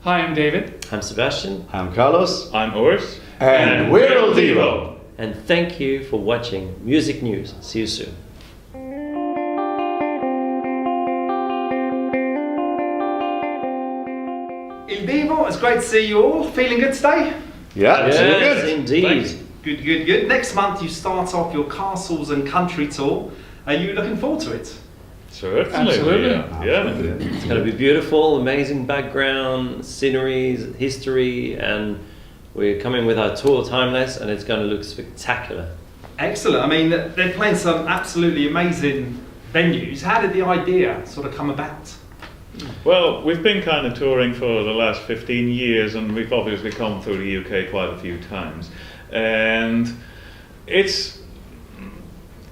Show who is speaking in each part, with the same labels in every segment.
Speaker 1: Hi, I'm David.
Speaker 2: I'm Sebastian.
Speaker 3: I'm Carlos.
Speaker 4: I'm Urs.
Speaker 3: And we're II Divo.
Speaker 2: And thank you for watching Music News. See you soon.
Speaker 5: II Divo, it's great to see you all. Feeling good today?
Speaker 3: Yeah,
Speaker 2: Yes,
Speaker 3: good.
Speaker 2: indeed.
Speaker 4: Thanks.
Speaker 5: Good. Next month you start off your castles and country tour. Are you looking forward to it?
Speaker 4: Certainly.
Speaker 1: Absolutely.
Speaker 4: Yeah.
Speaker 2: It's going to be beautiful, amazing background, sceneries, history, and we're coming with our tour Timeless, and it's going to look spectacular.
Speaker 5: Excellent. I mean, they're playing some absolutely amazing venues. How did the idea sort of come about?
Speaker 4: Well, we've been kind of touring for the last 15 years, and we've obviously come through the UK quite a few times. And it's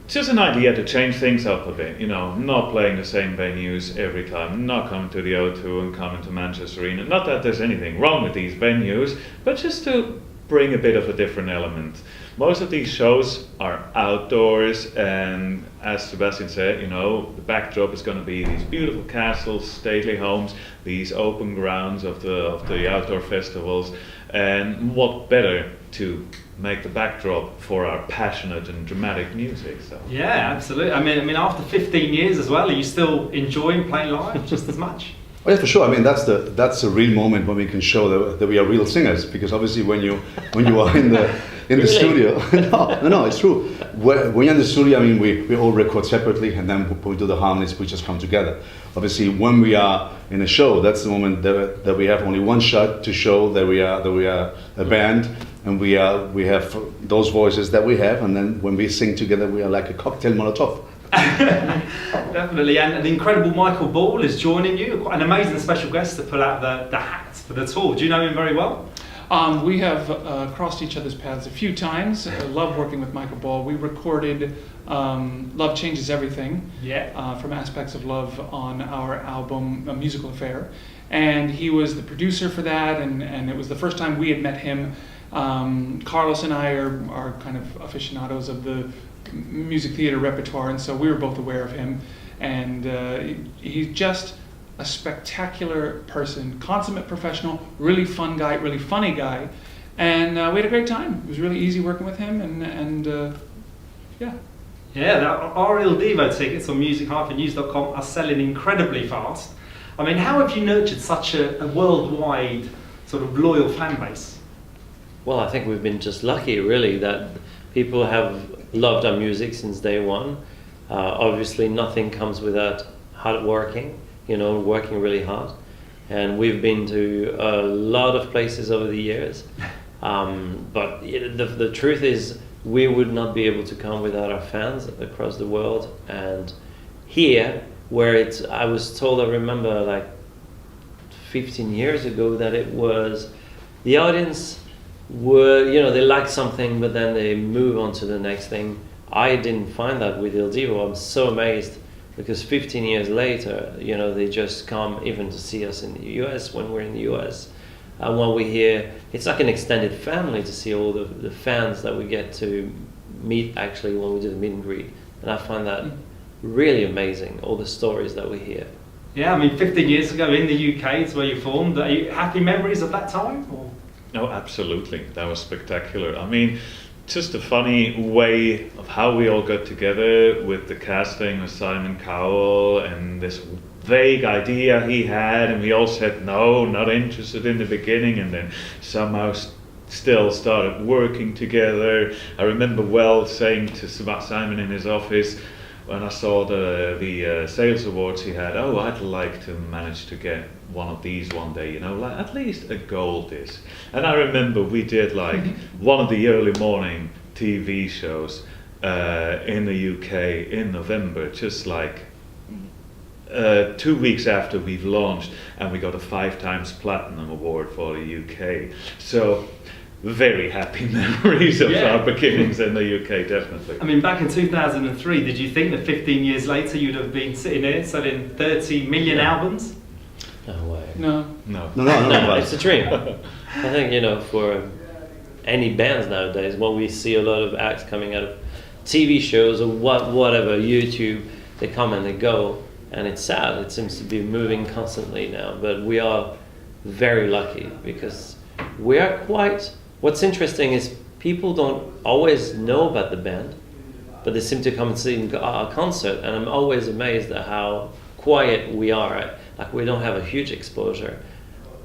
Speaker 4: just an idea to change things up a bit, you know, not playing the same venues every time, not coming to the O2 and coming to Manchester Arena. Not that there's anything wrong with these venues, but just to bring a bit of a different element. Most of these shows are outdoors, and as Sebastian said, you know, the backdrop is going to be these beautiful castles, stately homes, these open grounds of the outdoor festivals, and what better to make the backdrop for our passionate and dramatic music. So
Speaker 5: Yeah, absolutely. I mean, after 15 years as well, are you still enjoying playing live just as much?
Speaker 3: Oh yeah, for sure. I mean, that's a real moment when we can show that we are real singers. Because obviously, when you are in the
Speaker 2: Really?
Speaker 3: studio, no, it's true. When you're in the studio, I mean, we all record separately, and then when we do the harmonies, we just come together. Obviously, when we are in a show, that's the moment that we have only one shot to show that we are a band, and we have those voices that we have, and then when we sing together, we are like a cocktail Molotov.
Speaker 5: Definitely, and the incredible Michael Ball is joining you, quite an amazing special guest to pull out the hats for the tour. Do you know him very well?
Speaker 1: We have crossed each other's paths a few times. I love working with Michael Ball. We recorded Love Changes Everything, from Aspects of Love on our album A Musical Affair. And he was the producer for that, and it was the first time we had met him. Carlos and I are kind of aficionados of the music theater repertoire, and so we were both aware of him. And he's just a spectacular person, consummate professional, really fun guy, really funny guy, and we had a great time. It was really easy working with him, and yeah.
Speaker 5: Yeah, our II Divo tickets on music-news.com are selling incredibly fast. I mean, how have you nurtured such a worldwide sort of loyal fan base?
Speaker 2: Well, I think we've been just lucky, really, that people have loved our music since day one. Obviously, nothing comes without hard working, you know, working really hard. And we've been to a lot of places over the years. But the truth is, we would not be able to come without our fans across the world. And here, where I was told, I remember like 15 years ago, that it was the audience were, you know, they like something, but then they move on to the next thing. I didn't find that with II Divo. I'm so amazed, because 15 years later, you know, they just come even to see us in the US when we're in the US. And when we're here, it's like an extended family to see all the fans that we get to meet actually when we do the meet and greet. And I find that really amazing, all the stories that we hear.
Speaker 5: Yeah, I mean, 15 years ago in the UK is where you formed. Are you happy memories of that time? Or?
Speaker 4: No, absolutely. That was spectacular. I mean, just a funny way of how we all got together with the casting of Simon Cowell, and this vague idea he had, and we all said no, not interested in the beginning, and then somehow still started working together. I remember well saying to Simon in his office, when I saw the sales awards he had, oh, I'd like to manage to get one of these one day, you know, like at least a gold disc. And I remember we did like one of the early morning TV shows in the UK in November, just like 2 weeks after we've launched, and we got a 5 times platinum award for the UK. So very happy memories of our beginnings in the UK, definitely.
Speaker 5: I mean, back in 2003, did you think that 15 years later you'd have been sitting here selling 30 million albums?
Speaker 2: No way.
Speaker 1: No.
Speaker 3: No.
Speaker 2: It's a dream. I think, you know, for any bands nowadays, when we see a lot of acts coming out of TV shows or whatever, YouTube, they come and they go, and it's sad. It seems to be moving constantly now, but we are very lucky because we are quite. What's interesting is people don't always know about the band, but they seem to come and see our concert, and I'm always amazed at how quiet we are. Like we don't have a huge exposure,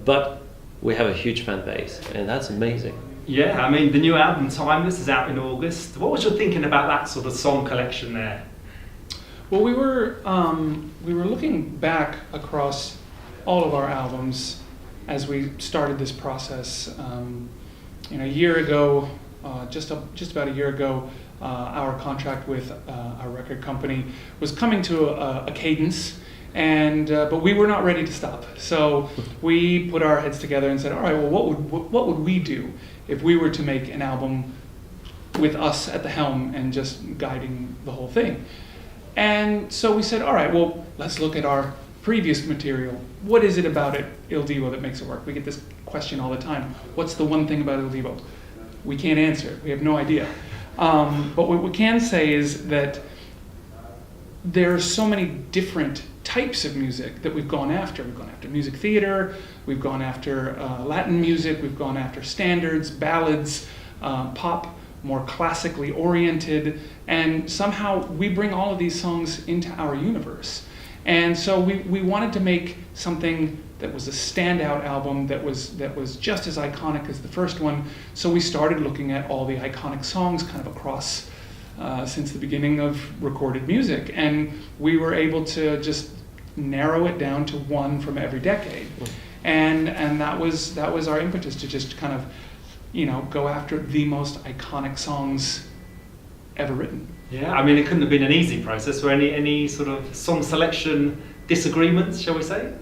Speaker 2: but we have a huge fan base, and that's amazing.
Speaker 5: Yeah, I mean the new album Timeless is out in August. What was your thinking about that sort of song collection there?
Speaker 1: Well, we were looking back across all of our albums as we started this process. A year ago, just about a year ago, our contract with our record company was coming to a cadence, and but we were not ready to stop. So we put our heads together and said, all right, well, what would we do if we were to make an album with us at the helm and just guiding the whole thing? And so we said, all right, well, let's look at our previous material. What is it about II Divo that makes it work? We get this question all the time. What's the one thing about II Divo? We can't answer it. We have no idea. But what we can say is that there are so many different types of music that we've gone after. We've gone after music theater, we've gone after Latin music, we've gone after standards, ballads, pop, more classically oriented, and somehow we bring all of these songs into our universe. And so we wanted to make something that was a standout album that was just as iconic as the first one. So we started looking at all the iconic songs kind of across since the beginning of recorded music, and we were able to just narrow it down to one from every decade. And that was our impetus to just kind of, go after the most iconic songs ever written.
Speaker 5: Yeah, I mean it couldn't have been an easy process. Were any sort of song selection disagreements, shall we say?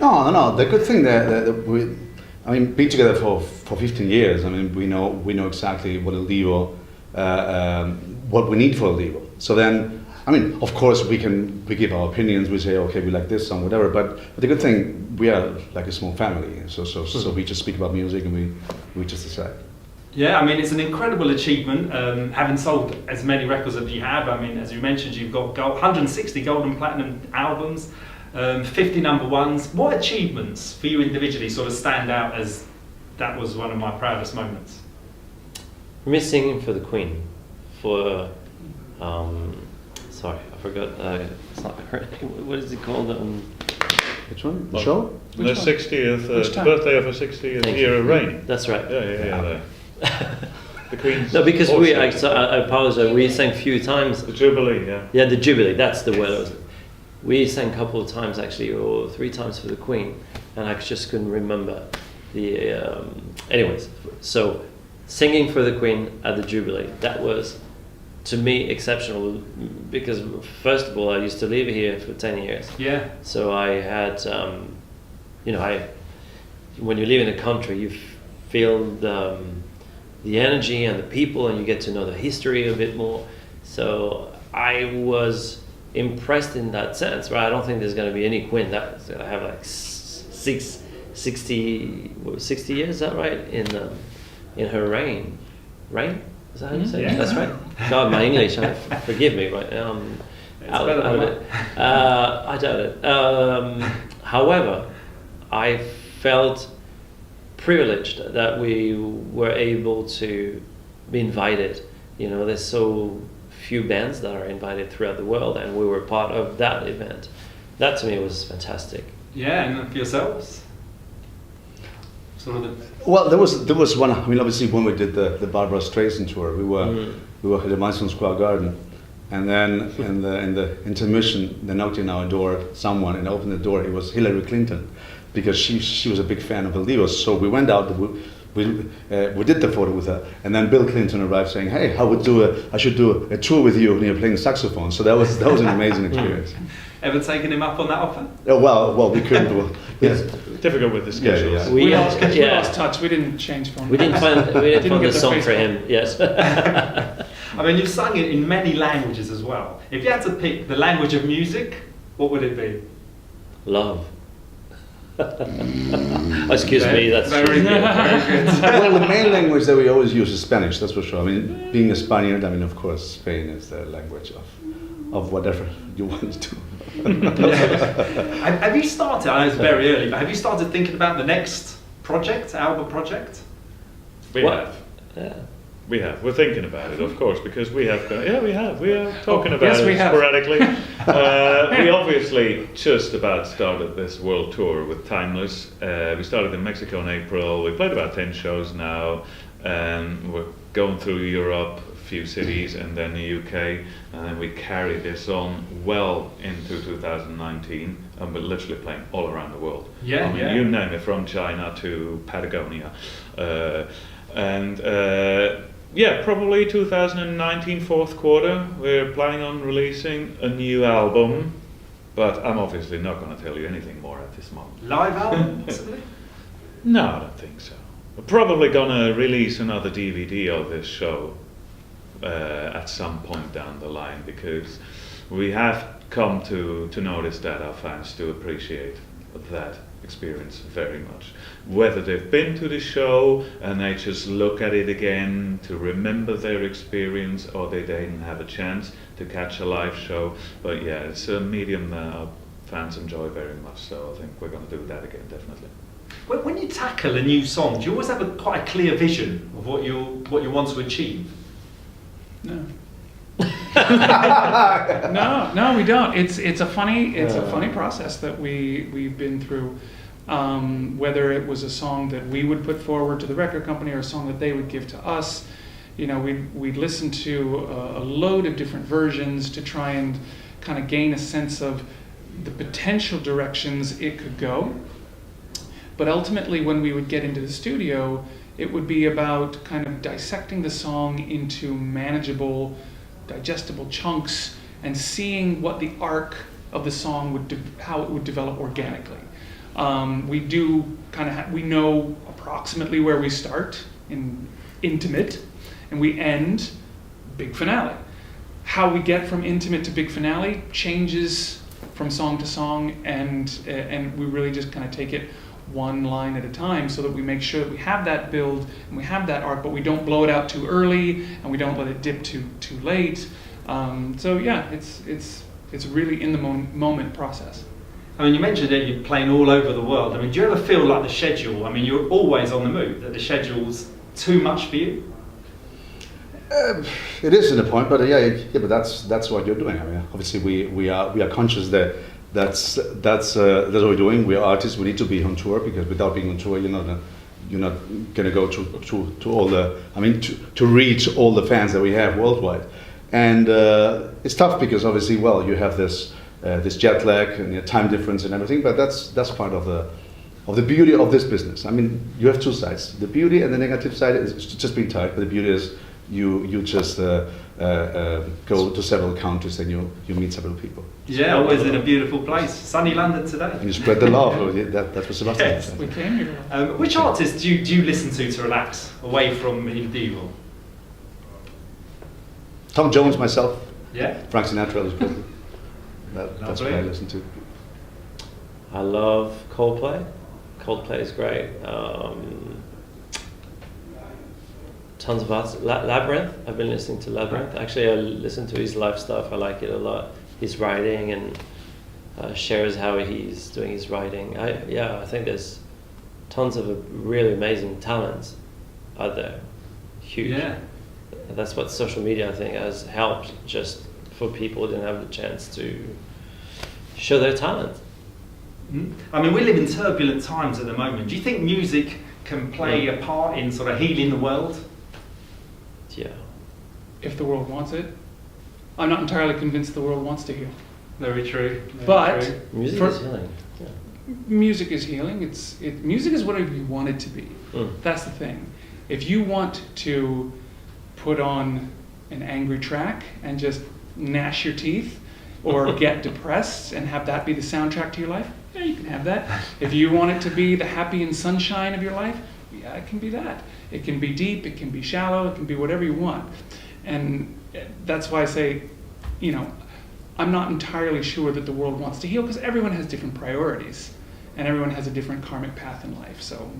Speaker 3: No. The good thing that we, being together for 15 years. We know exactly what II Divo, what we need for II Divo. So then, of course we give our opinions. We say, okay, we like this song, whatever. But the good thing, we are like a small family. So we just speak about music and we just decide.
Speaker 5: Yeah, it's an incredible achievement, having sold as many records as you have. As you mentioned, you've got 160 gold and platinum albums, 50 number ones. What achievements for you individually sort of stand out as that was one of my proudest moments?
Speaker 2: Me singing for the Queen, for, sorry, I forgot, it's not her name, what is it called?
Speaker 3: Which one? The show?
Speaker 4: The 60th birthday of her 60th year of reign.
Speaker 2: That's right.
Speaker 4: Yeah. The Queen's.
Speaker 2: No, because I apologize. We sang a few times.
Speaker 4: The Jubilee, yeah.
Speaker 2: Yeah, the Jubilee. That's the word. We sang a couple of times actually, or 3 times for the Queen, and I just couldn't remember the. Anyways, so singing for the Queen at the Jubilee, that was, to me, exceptional because first of all, I used to live here for 10 years.
Speaker 5: Yeah.
Speaker 2: So I had, when you live in a country, you feel the energy and the people, and you get to know the history a bit more. So I was impressed in that sense, right? I don't think there's going to be any Queen that's going to have like 60 years, is that right? In her reign. Reign? Is that how you say it?
Speaker 5: Yeah.
Speaker 2: That's right. God, my English, forgive me right now. Out of it. I doubt it. However, I felt privileged that we were able to be invited. There's so few bands that are invited throughout the world, and we were part of that event. That to me was fantastic.
Speaker 5: Yeah, and for yourselves?
Speaker 3: Well, there was one. Obviously, when we did the Barbara Streisand tour, we were at the Madison Square Garden, and then in the intermission, they knocked on our door. Someone and opened the door. It was Hillary Clinton, because she was a big fan of II Divo. So we went out. We did the photo with her, and then Bill Clinton arrived saying, "Hey, I should do a tour with you, and you're playing saxophone." So that was an amazing experience.
Speaker 5: Ever taken him up on that offer?
Speaker 3: Well, we couldn't do it.
Speaker 4: It's difficult with the schedules.
Speaker 3: Yeah.
Speaker 1: We lost touch. We didn't change phone.
Speaker 2: We didn't find the song for
Speaker 1: Facebook.
Speaker 2: him. Yes.
Speaker 5: You've sung it in many languages as well. If you had to pick the language of music, what would it be?
Speaker 2: Love. Excuse me, that's
Speaker 5: very good. Very good.
Speaker 3: Well, the main language that we always use is Spanish, that's for sure. Being a Spaniard, of course, Spain is the language of whatever you want to do.
Speaker 5: Have you started, I know it's very early, but have you started thinking about the next project, album project?
Speaker 4: We have.
Speaker 2: Yeah.
Speaker 4: We have. We're thinking about it, of course, because we have. We have. We are talking about
Speaker 1: yes,
Speaker 4: it
Speaker 1: we have.
Speaker 4: sporadically. We obviously just about started this world tour with Timeless. We started in Mexico in April. We played about 10 shows now, and we're going through Europe, a few cities, and then the UK, and then we carry this on well into 2019, and we're literally playing all around the world.
Speaker 5: Yeah,
Speaker 4: I mean,
Speaker 5: yeah.
Speaker 4: you name it, from China to Patagonia. Yeah, probably 2019 fourth quarter. We're planning on releasing a new album, but I'm obviously not going to tell you anything more at this moment.
Speaker 5: Live album, possibly?
Speaker 4: No, I don't think so. We're probably going to release another DVD of this show at some point down the line, because we have come to notice that our fans do appreciate that experience very much. Whether they've been to the show and they just look at it again to remember their experience, or they didn't have a chance to catch a live show. But yeah, it's a medium that our fans enjoy very much, so I think we're going to do that again, definitely.
Speaker 5: When you tackle a new song, do you always have quite a clear vision of what you want to achieve?
Speaker 1: No. No, we don't. It's a funny process that we've been through. Whether it was a song that we would put forward to the record company or a song that they would give to us, we'd listen to a load of different versions to try and kind of gain a sense of the potential directions it could go. But ultimately, when we would get into the studio, it would be about kind of dissecting the song into manageable, digestible chunks and seeing what the arc of the song how it would develop organically. We do we know approximately where we start in Intimate and we end Big Finale. How we get from Intimate to Big Finale changes from song to song, and we really just kind of take it one line at a time, so that we make sure that we have that build and we have that arc, but we don't blow it out too early and we don't let it dip too late. So yeah, it's really in the moment process.
Speaker 5: I mean, you mentioned that you're playing all over the world. I mean, do you ever feel like the schedule, I mean, you're always on the move, that the schedule's too much for you?
Speaker 3: It is in a point, but but that's what you're doing. I mean, obviously we are conscious that that's what we're doing. We are artists. We need to be on tour, because without being on tour, you're not going to go to all the. I mean, to reach all the fans that we have worldwide, and it's tough because obviously, you have this jet lag and time difference and everything. But that's part of the beauty of this business. I mean, you have two sides: the beauty and the negative side is just being tired. But the beauty is you just go to several countries and you meet several people.
Speaker 5: Yeah, always in a beautiful place. Sunny London today.
Speaker 3: And you spread the love. That's what Sébastien
Speaker 5: Yes.
Speaker 3: said.
Speaker 1: We came here.
Speaker 5: Which artists do you listen to relax away from II Divo?
Speaker 3: Tom Jones, myself,
Speaker 5: Yeah.
Speaker 3: Frank Sinatra, is good. That's what I listen to.
Speaker 2: I love Coldplay. Coldplay is great. Tons of artists. Labyrinth. I've been listening to Labyrinth. Actually, I listen to his live stuff. I like it a lot. His writing and shares how he's doing his writing. I think there's tons of really amazing talents out there. Huge.
Speaker 5: Yeah.
Speaker 2: That's what social media, I think, has helped, just for people who didn't have the chance to show their talent.
Speaker 5: I mean, we live in turbulent times at the moment. Do you think music can play a part in sort of healing the world?
Speaker 2: Yeah.
Speaker 1: If the world wants it. I'm not entirely convinced the world wants to heal.
Speaker 5: Very true.
Speaker 1: But
Speaker 5: true.
Speaker 2: Music
Speaker 1: For-
Speaker 2: is healing. Yeah.
Speaker 1: Music is healing. Music is whatever you want it to be. That's the thing. If you want to put on an angry track and just gnash your teeth, or get depressed and have that be the soundtrack to your life, yeah, you can have that. If you want it to be the happy and sunshine of your life, yeah, it can be that. It can be deep, it can be shallow, it can be whatever you want. And that's why I say, I'm not entirely sure that the world wants to heal, because everyone has different priorities and everyone has a different karmic path in life. So,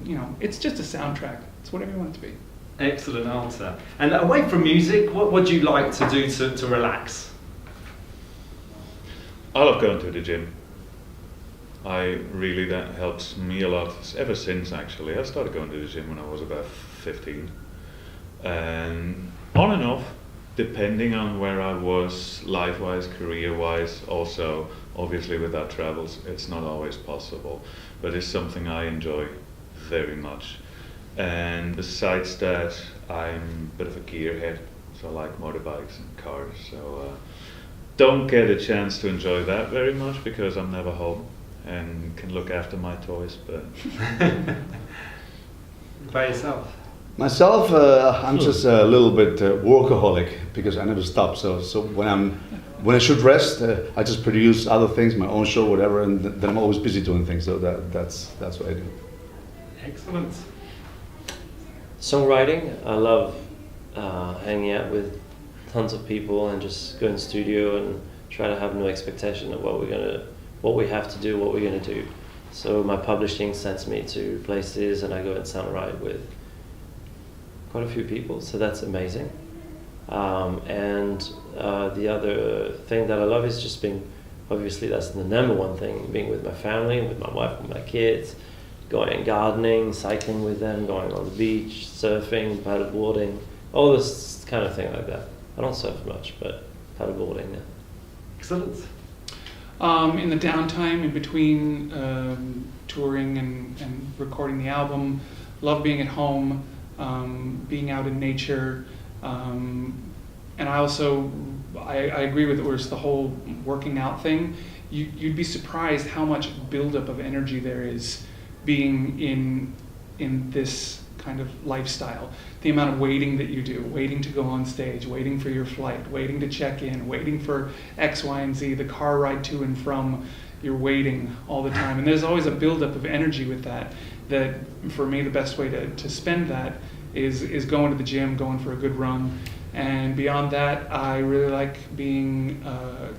Speaker 1: it's just a soundtrack. It's whatever you want it to be.
Speaker 5: Excellent answer. And away from music, what would you like to do to relax?
Speaker 4: I love going to the gym. That helps me a lot. Ever since actually, I started going to the gym when I was about 15, and on and off, depending on where I was, life-wise, career-wise. Also, obviously, with our travels, it's not always possible, but it's something I enjoy very much. And besides that, I'm a bit of a gearhead, so I like motorbikes and cars. So don't get a chance to enjoy that very much because I'm never home and can look after my toys. But
Speaker 5: by yourself?
Speaker 3: Myself, I'm just a little bit workaholic because I never stop. So when I should rest, I just produce other things, my own show, whatever, and then I'm always busy doing things. So that's what I do.
Speaker 5: Excellent.
Speaker 2: Songwriting, I love hanging out with tons of people and just go in the studio and try to have no expectation of what we have to do, what we're gonna do. So my publishing sends me to places and I go and songwrite with quite a few people, so that's amazing. And the other thing that I love is just being, obviously that's the number one thing, being with my family, with my wife, with my kids, going gardening, cycling with them, going on the beach, surfing, paddleboarding, all this kind of thing like that. I don't surf much, but paddleboarding, yeah.
Speaker 5: Excellent.
Speaker 1: In the downtime in between touring and recording the album, love being at home, being out in nature, and I agree with Urs, the whole working out thing. You'd be surprised how much buildup of energy there is being in this kind of lifestyle. The amount of waiting that you do, waiting to go on stage, waiting for your flight, waiting to check in, waiting for X, Y, and Z, the car ride to and from, you're waiting all the time. And there's always a buildup of energy with that for me, the best way to spend that is going to the gym, going for a good run. And beyond that, I really like being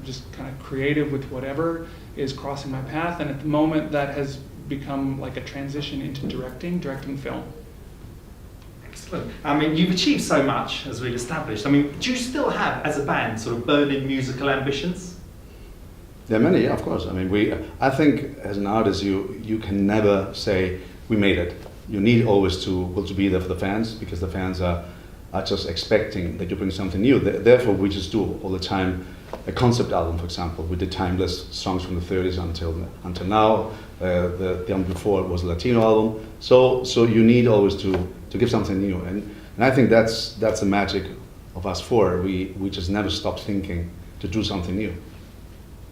Speaker 1: just kind of creative with whatever is crossing my path. And at the moment, that has become like a transition into directing film.
Speaker 5: Excellent. I mean, you've achieved so much, as we've established. I mean, do you still have, as a band, sort of burning musical ambitions?
Speaker 3: There are many, yeah, of course. I mean, I think as an artist, you can never say we made it. You need always to be there for the fans, because the fans are just expecting that you bring something new. Therefore, we just do all the time a concept album, for example. We did timeless songs from the 30s until now. The album before it was a Latino album. So you need always to give something new, and I think that's the magic of us four. We just never stop thinking to do something new.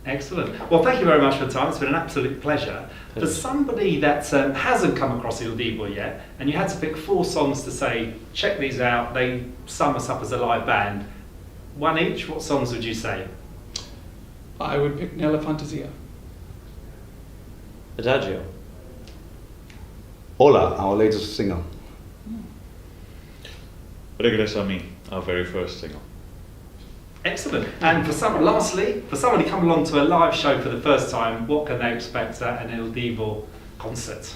Speaker 5: Excellent. Well, thank you very much for the time. It's been an absolute pleasure. For somebody that hasn't come across II Divo yet, and you had to pick 4 songs to say, check these out, they sum us up as a live band, one each, what songs would you say?
Speaker 1: I would pick Nella Fantasia.
Speaker 2: Adagio.
Speaker 3: Hola, our latest single.
Speaker 4: Regresa a mí, our very first single.
Speaker 5: Excellent. And lastly, for somebody coming along to a live show for the first time, what can they expect at an II Divo concert?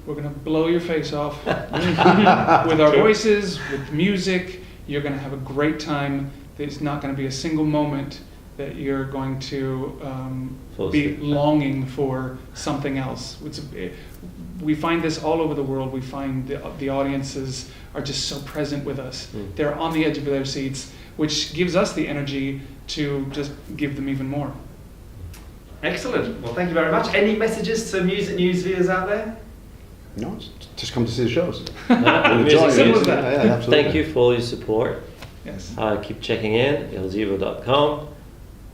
Speaker 1: We're going to blow your face off with our voices, with music. You're going to have a great time. There's not going to be a single moment that you're going to be longing for something else. We find this all over the world. We find the audiences are just so present with us. They're on the edge of their seats, which gives us the energy to just give them even more.
Speaker 5: Excellent. Well, thank you very much. Any messages to Music News viewers out there?
Speaker 3: No, just come to see the shows.
Speaker 2: Music.
Speaker 3: Yeah,
Speaker 2: Thank you for all your support.
Speaker 1: Yes.
Speaker 2: Keep checking in, ildivo.com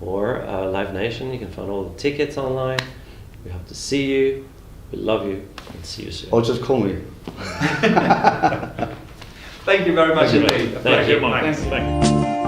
Speaker 2: or Live Nation. You can find all the tickets online. We hope to see you. We love you and see you soon.
Speaker 3: Or just call me.
Speaker 5: Thank you very much indeed.
Speaker 2: Thank you.
Speaker 4: Thank you.